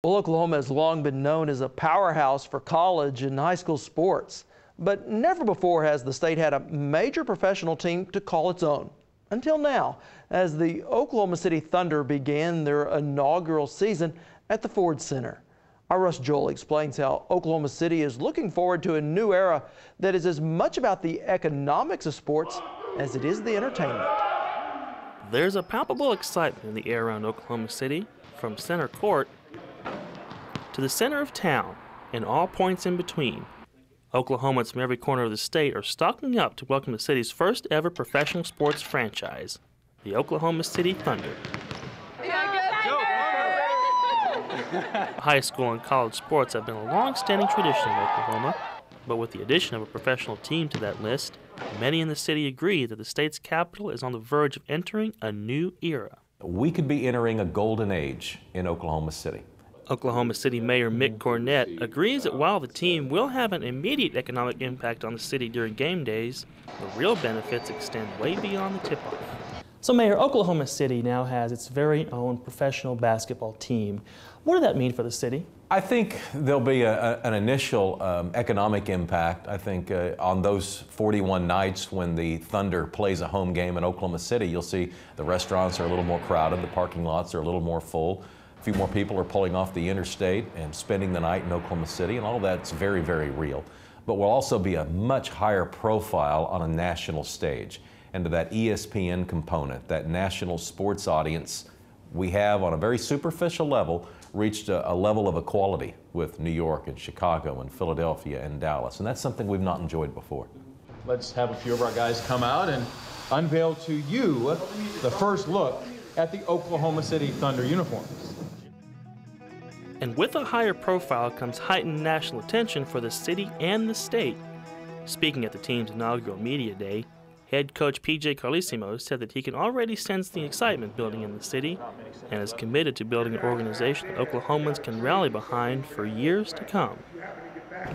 Well, Oklahoma has long been known as a powerhouse for college and high school sports, but never before has the state had a major professional team to call its own. Until now, as the Oklahoma City Thunder began their inaugural season at the Ford Center. Our Russ Jowell explains how Oklahoma City is looking forward to a new era that is as much about the economics of sports as it is the entertainment. There's a palpable excitement in the air around Oklahoma City, from center court to the center of town and all points in between. Oklahomans from every corner of the state are stocking up to welcome the city's first ever professional sports franchise, the Oklahoma City Thunder. High school and college sports have been a long-standing tradition in Oklahoma, but with the addition of a professional team to that list, many in the city agree that the state's capital is on the verge of entering a new era. We could be entering a golden age in Oklahoma City. Oklahoma City Mayor Mick Cornett agrees that while the team will have an immediate economic impact on the city during game days, the real benefits extend way beyond the tip-off. So Mayor, Oklahoma City now has its very own professional basketball team. What does that mean for the city? I think there'll be an initial economic impact. I think on those 41 nights when the Thunder plays a home game in Oklahoma City, you'll see the restaurants are a little more crowded, the parking lots are a little more full. A few more people are pulling off the interstate and spending the night in Oklahoma City, and all of that's very, very real. But will also be a much higher profile on a national stage. And to that ESPN component, that national sports audience, we have on a very superficial level reached a level of equality with New York and Chicago and Philadelphia and Dallas, and that's something we've not enjoyed before. Let's have a few of our guys come out and unveil to you the first look at the Oklahoma City Thunder uniforms. And with a higher profile comes heightened national attention for the city and the state. Speaking at the team's inaugural media day, head coach P.J. Carlesimo said that he can already sense the excitement building in the city and is committed to building an organization that Oklahomans can rally behind for years to come.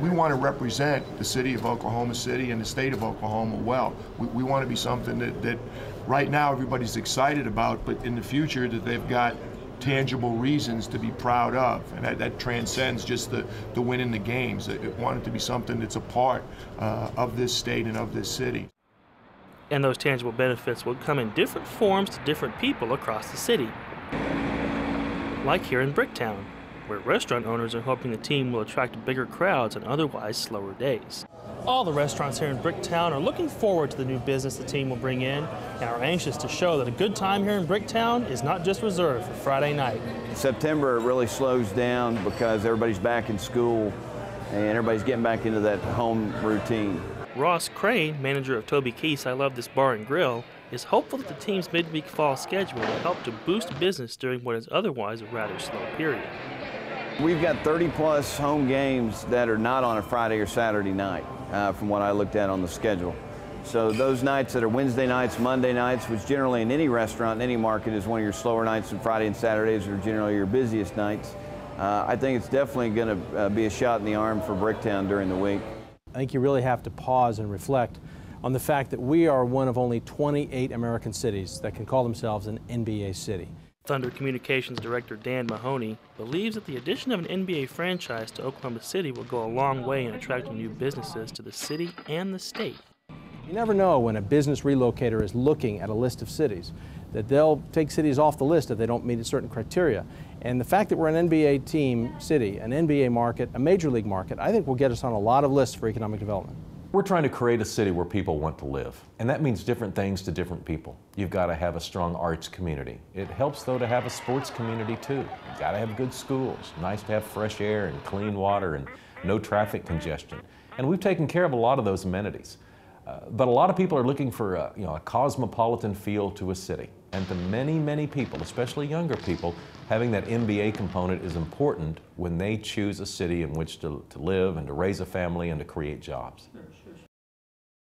We want to represent the city of Oklahoma City and the state of Oklahoma well. We want to be something that right now everybody's excited about, but in the future that they've got tangible reasons to be proud of, and that transcends just the win in the games. It wanted to be something that's a part of this state and of this city. And those tangible benefits will come in different forms to different people across the city. Like here in Bricktown, where restaurant owners are hoping the team will attract bigger crowds on otherwise slower days. All the restaurants here in Bricktown are looking forward to the new business the team will bring in and are anxious to show that a good time here in Bricktown is not just reserved for Friday night. In September, it really slows down because everybody's back in school and everybody's getting back into that home routine. Ross Crain, manager of Toby I Love This Bar and Grill, is hopeful that the team's midweek fall schedule will help to boost business during what is otherwise a rather slow period. We've got 30-plus home games that are not on a Friday or Saturday night, from what I looked at on the schedule. So those nights that are Wednesday nights, Monday nights, which generally in any restaurant, in any market, is one of your slower nights, and Friday and Saturdays are generally your busiest nights. I think it's definitely going to be a shot in the arm for Bricktown during the week. I think you really have to pause and reflect on the fact that we are one of only 28 American cities that can call themselves an NBA city. Thunder Communications Director Dan Mahoney believes that the addition of an NBA franchise to Oklahoma City will go a long way in attracting new businesses to the city and the state. You never know when a business relocator is looking at a list of cities that they'll take cities off the list if they don't meet certain criteria. And the fact that we're an NBA team city, an NBA market, a major league market, I think will get us on a lot of lists for economic development. We're trying to create a city where people want to live, and that means different things to different people. You've got to have a strong arts community. It helps, though, to have a sports community, too. You've got to have good schools. Nice to have fresh air and clean water and no traffic congestion. And we've taken care of a lot of those amenities. But a lot of people are looking for a cosmopolitan feel to a city. And to many, many people, especially younger people, having that MBA component is important when they choose a city in which to live and to raise a family and to create jobs.